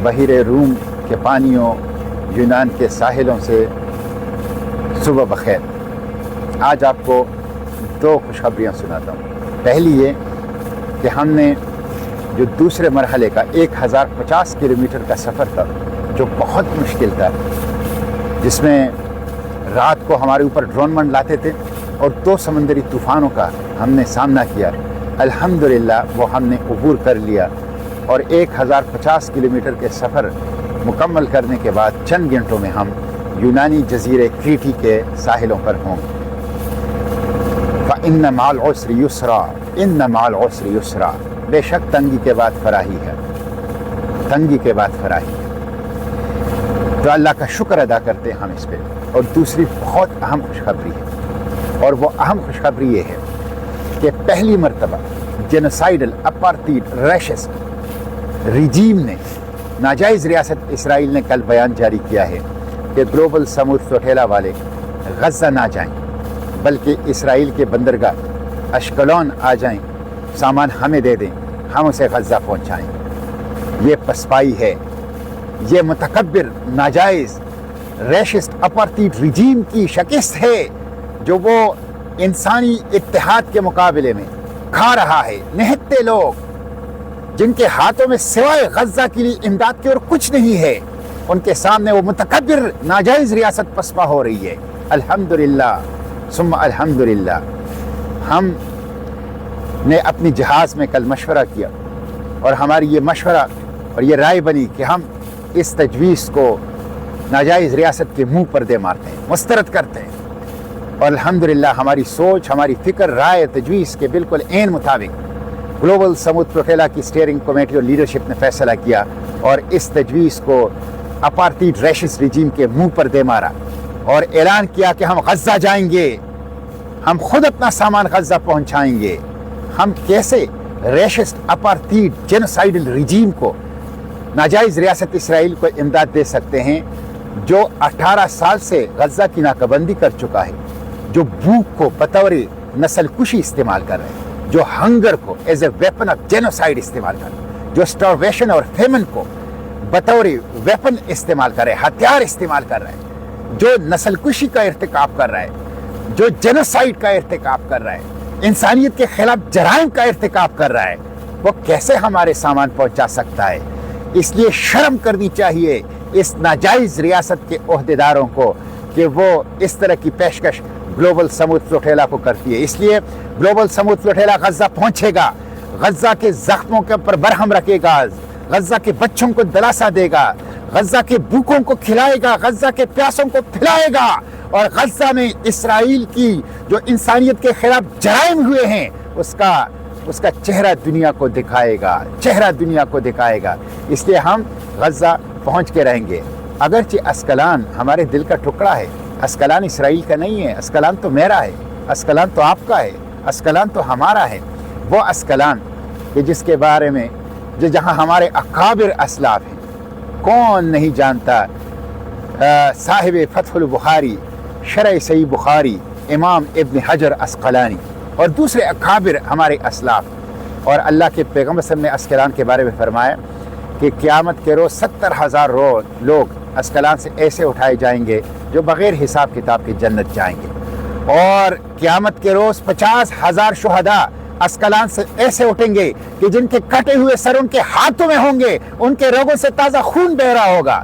बहीरे room के पानियों, यूनान के साहिलों से सुबह बखैर। आज आपको दो खुशखबरियाँ सुनाता हूँ। पहली ये कि हमने जो दूसरे मरहले का 1050 किलोमीटर का सफ़र था, जो बहुत मुश्किल था, जिसमें रात को हमारे ऊपर ड्रोन मंडलाते थे और 2 समंदरी तूफ़ानों का हमने सामना किया, अल्हम्दुलिल्लाह वो हमने अबूर कर लिया और 1050 किलोमीटर के सफ़र मुकम्मल करने के बाद चंद घंटों में हम यूनानी जजीरे क्रीटी के साहिलों पर होंगे। फ़इन्न मअल उसरि युस्रा, इन्न मअल उसरि युस्रा। बेशक तंगी के बाद फराही है, तंगी के बाद फराही है। तो अल्लाह का शुक्र अदा करते हैं हम इस पर। और दूसरी बहुत अहम खुशखबरी है, और वो अहम खुशखबरी ये है कि पहली मरतबा जेनोसाइडल अपार्थाइड रैशिस्ट रिजीम ने, नाजायज़ रियासत इसराइल ने कल बयान जारी किया है कि ग्लोबल समूद सोटेला वाले गज़ा ना जाएं, बल्कि इसराइल के बंदरगाह अश्कलोन आ जाएं, सामान हमें दे दें, हम उसे गज़ा पहुंचाएं। ये पसपाई है, ये मुतकब्बिर नाजायज़ रैशिस्ट अपार्थाइड रिजीम की शिकस्त है, जो वो इंसानी इत्तेहाद के मुकाबले में खा रहा है। निहत्ते लोग जिनके हाथों में सिवाय गज़ा के लिए इमदाद के और कुछ नहीं है, उनके सामने वो मुतकब्बिर नाजायज़ रियासत पसपा हो रही है। अल्हम्दुलिल्लाह सुम्मा अल्हम्दुलिल्लाह। हम ने अपनी जहाज़ में कल मशवरा किया और हमारी ये मशवरा और ये राय बनी कि हम इस तजवीज़ को नाजायज़ रियासत के मुंह पर दे मारते हैं, मुस्तरद करते हैं। और अल्हम्दुलिल्लाह हमारी सोच, हमारी फ़िक्र, राय, तजवीज़ के बिल्कुल ऐन मुताबिक ग्लोबल समूद प्रोटेला की स्टीयरिंग कमेटी और लीडरशिप ने फैसला किया और इस तजवीज़ को अपार्थाइड रैशिस्ट रिजीम के मुंह पर दे मारा और ऐलान किया कि हम गज़ा जाएंगे, हम खुद अपना सामान गज़ा पहुंचाएंगे। हम कैसे रैशिस्ट अपार्थाइड जेनोसाइडल रिजीम को, नाजायज़ रियासत इसराइल को इमदाद दे सकते हैं, जो 18 साल से गज़ा की नाकाबंदी कर चुका है, जो भूख को बतौर नस्ल कुशी इस्तेमाल कर रहे हैं, जो हंगर को as a weapon of genocide इस्तेमाल कर रहे हैं, जो स्टारवेशन और फेमन को बतौर वेपन इस्तेमाल कर रहे हैं, हथियार इस्तेमाल कर रहे हैं, जो नस्ल कुशी का इर्तिकाब कर रहा है, जो जेनोसाइड का इर्तिकाब कर रहा है, इंसानियत के खिलाफ जराइम का इर्तिकाब कर रहा है, वो कैसे हमारे सामान पहुंचा सकता है? इसलिए शर्म करनी चाहिए इस नाजायज़ रियासत के ओहदेदारों को कि वो इस तरह की पेशकश ग्लोबल समूद प्रोटेला को करती है। इसलिए ग्लोबल समूद प्रोटेला गज़ा पहुंचेगा, गज़ा के ज़ख्मों के ऊपर बरहम रखेगा, गज़ा के बच्चों को दिलासा देगा, गज़ा के भूखों को खिलाएगा, गज़ा के प्यासों को पिलाएगा और गज़ा में इसराइल की जो इंसानियत के खिलाफ जराइम हुए हैं उसका चेहरा दुनिया को दिखाएगा, चेहरा दुनिया को दिखाएगा। इसलिए हम गज़ा पहुंच के रहेंगे। अगरचे अस्कलान हमारे दिल का टुकड़ा है, अस्कलान इसराइल का नहीं है, अस्कलान तो मेरा है, अस्कलान तो आपका है, अस्कलान तो हमारा है। वो अस्कलान कि जिसके बारे में जो जहाँ हमारे अकाबिर असलाफ हैं, कौन नहीं जानता, साहिब फतहुल बुखारी, शरह सही बुखारी, इमाम इब्न हजर अस्कलानी और दूसरे अकाबिर हमारे असलाफ। और अल्लाह के पैगम्बर सल्लल्लाहु अलैहि वसल्लम ने अस्कलान के बारे में फरमाया कि क़यामत के रोज़ 70,000 लोग अस्कलान से ऐसे उठाए जाएंगे जो बग़ैर हिसाब किताब की जन्नत जाएंगे, और क़यामत के रोज़ 50,000 शुहदा अस्कलान से ऐसे उठेंगे कि जिनके कटे हुए सर उनके हाथों में होंगे, उनके रगों से ताज़ा खून बह रहा होगा,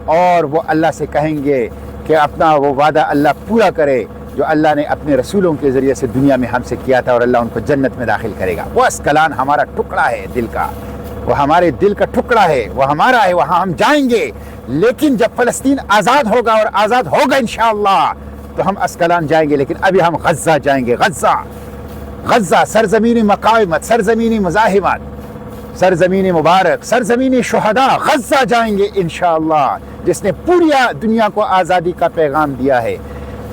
और वो अल्लाह से कहेंगे कि अपना वो वादा अल्लाह पूरा करे जो अल्लाह ने अपने रसूलों के ज़रिए से दुनिया में हमसे किया था, और अल्लाह उनको जन्नत में दाखिल करेगा। वो अस्कलान हमारा टुकड़ा है दिल का, वो हमारे दिल का टुकड़ा है, वो हमारा है, वहाँ हम जाएंगे। लेकिन जब फ़लस्तीन आज़ाद होगा, और आज़ाद होगा इंशाअल्लाह, तो हम अस्कलान जाएंगे। लेकिन अभी हम गज़ा जाएंगे। गज़ा सरज़मीनी मकावमत, सरज़मीनी मुज़ाहिमत, सरज़मीनी मुबारक, सरज़मीनी शुहदा, गज़ा जाएंगे इंशाअल्लाह, जिसने पूरी दुनिया को आज़ादी का पैगाम दिया है।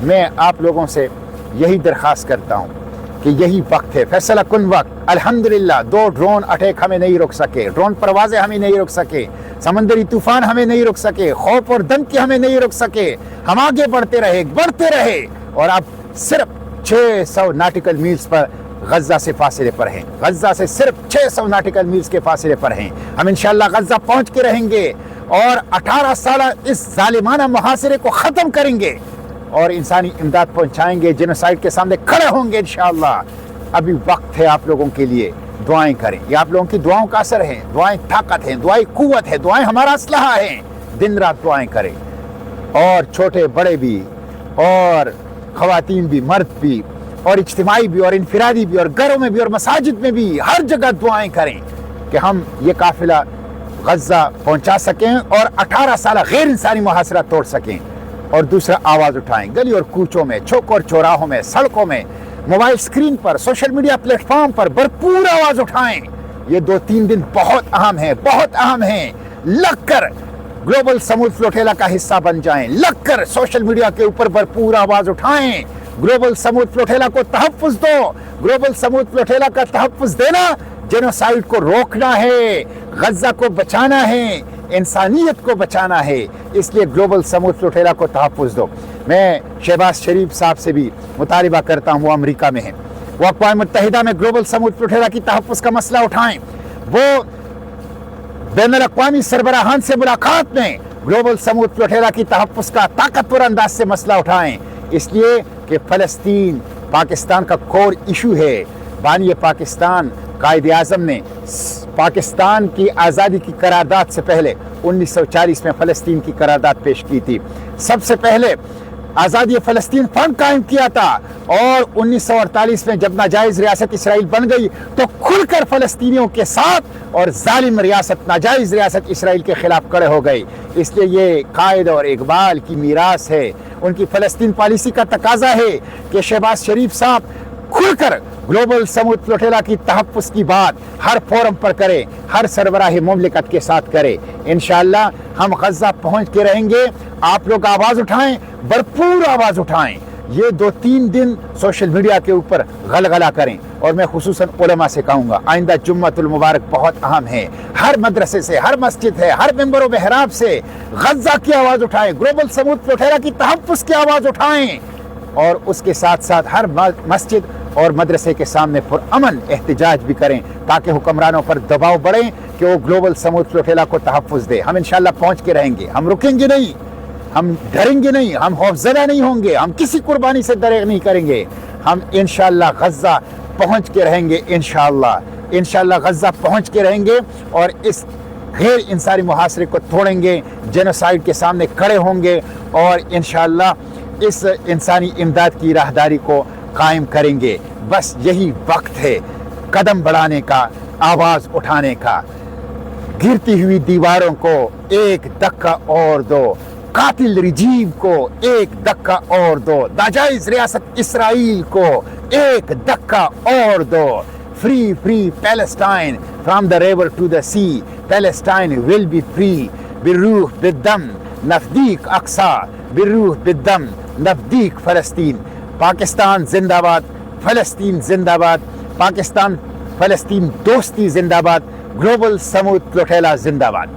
मैं आप लोगों से यही दरख्वास्त करता हूँ कि यही वक्त है, फैसला कुन वक्त। अल्हम्दुलिल्लाह 2 ड्रोन अटैक हमें नहीं रोक सके, ड्रोन परवाज़ें हमें नहीं रोक सके, समंदरी तूफ़ान हमें नहीं रोक सके, खौफ और दम की हमें नहीं रोक सके। हम आगे बढ़ते रहे, और अब सिर्फ 600 नाटिकल मील्स पर गज़ा से फासले पर हैं, गज़ा से सिर्फ 600 नाटिकल मील्स के फासले पर हैं। हम इंशाअल्लाह गज़ा पहुँच के रहेंगे, اور 18 سال اس ظالمانہ محاصرے کو ختم کریں گے اور انسانی امداد پہنچائیں گے، جینوسائیڈ کے سامنے کھڑے ہوں گے انشاءاللہ۔ ابھی وقت ہے آپ لوگوں کے لیے، دعائیں کریں، یہ آپ لوگوں کی دعاؤں کا اثر ہے، دعائیں طاقت ہیں، دعائیں قوت ہے، دعائیں ہمارا اسلحہ ہے، دن رات دعائیں کریں، اور چھوٹے بڑے بھی اور خواتین بھی، مرد بھی، اور اجتماعی بھی اور انفرادی بھی اور گھروں میں بھی اور مساجد میں بھی، ہر جگہ دعائیں کریں کہ ہم یہ قافلہ غزہ پہنچا سکیں اور 18 سالہ غیر انسانی محاصرہ توڑ سکیں۔ اور دوسرا، آواز اٹھائیں، گلی اور کوچوں میں، چوک اور چوراہوں میں، سڑکوں میں، موبائل سکرین پر، سوشل میڈیا پلیٹ فارم پر بھرپور آواز اٹھائیں۔ یہ 2-3 دن بہت اہم ہیں، بہت اہم ہیں۔ لگ کر گلوبل سمود فلوٹیلا کا حصہ بن جائیں، لگ کر سوشل میڈیا کے اوپر بھرپور آواز اٹھائیں۔ گلوبل سمود فلوٹیلا کو تحفظ دو۔ گلوبل سمود فلوٹیلا کا تحفظ دینا جینوسائیڈ کو روکنا ہے، غزہ کو بچانا ہے، انسانیت کو بچانا ہے، اس لیے گلوبل سمود فلوٹیلا کو تحفظ دو۔ میں شہباز شریف صاحب سے بھی مطالبہ کرتا ہوں، وہ امریکہ میں ہیں، وہ اقوام متحدہ میں گلوبل سمود فلوٹیلا کی تحفظ کا مسئلہ اٹھائیں، وہ بین الاقوامی سربراہان سے ملاقات میں گلوبل سمود فلوٹیلا کی تحفظ کا طاقتور انداز سے مسئلہ اٹھائیں، اس لیے کہ فلسطین پاکستان کا کور ایشو ہے۔ بانی پاکستان قائد اعظم نے پاکستان کی آزادی کی قرارداد سے پہلے 1940 میں فلسطین کی قرارداد پیش کی تھی، سب سے پہلے آزادی فلسطین فنڈ قائم کیا تھا، اور 1948 میں جب ناجائز ریاست اسرائیل بن گئی تو کھل کر فلسطینیوں کے ساتھ اور ظالم ریاست ناجائز ریاست اسرائیل کے خلاف کھڑے ہو گئی۔ اس لیے یہ قائد اور اقبال کی میراث ہے، ان کی فلسطین پالیسی کا تقاضا ہے کہ شہباز شریف صاحب کھل کر گلوبل سمود فلوٹیلا کی تحفظ کی بات ہر فورم پر کرے، ہر سربراہ مملکت کے ساتھ کرے۔ انشاءاللہ ہم غزہ پہنچ کے رہیں گے۔ آپ لوگ آواز اٹھائیں، بھرپور آواز اٹھائیں، یہ 2-3 دن سوشل میڈیا کے اوپر غلغلہ کریں، اور میں خصوصاً علماء سے کہوں گا آئندہ جمعۃ المبارک بہت اہم ہے، ہر مدرسے سے، ہر مسجد ہے، ہر ممبر و محراب سے غزہ کی آواز اٹھائیں، گلوبل سمود فلوٹیلا کی تحفظ کی آواز اٹھائیں، اور اس کے ساتھ ساتھ ہر مسجد اور مدرسے کے سامنے پرامن احتجاج بھی کریں، تاکہ حکمرانوں پر دباؤ بڑھے کہ وہ گلوبل سمود فلوٹیلا کو تحفظ دے۔ ہم انشاءاللہ پہنچ کے رہیں گے، ہم رکیں گے نہیں، ہم ڈریں گے نہیں، ہم خوفزدہ نہیں ہوں گے، ہم کسی قربانی سے دریغ نہیں کریں گے، ہم انشاءاللہ غزہ پہنچ کے رہیں گے، انشاءاللہ غزہ پہنچ کے رہیں گے، اور اس غیر انسانی محاصرے کو توڑیں گے، جینوسائیڈ کے سامنے کھڑے ہوں گے، اور انشاءاللہ اس انسانی امداد کی راہداری کو قائم کریں گے۔ بس یہی وقت ہے قدم بڑھانے کا، آواز اٹھانے کا۔ گرتی ہوئی دیواروں کو ایک دھکا اور دو، قاتل رجیم کو ایک دھکا اور دو، ناجائز ریاست اسرائیل کو ایک دھکا اور دو۔ Free Palestine from the river to the sea, Palestine will be free, بالروح بالدم نفدیک اقصی، بالروح بالدم نفدیک فلسطین۔ پاکستان زندہ باد، فلسطین زندہ باد، پاکستان فلسطین دوستی زندہ باد، گلوبل سمود فلوٹیلا زندہ باد۔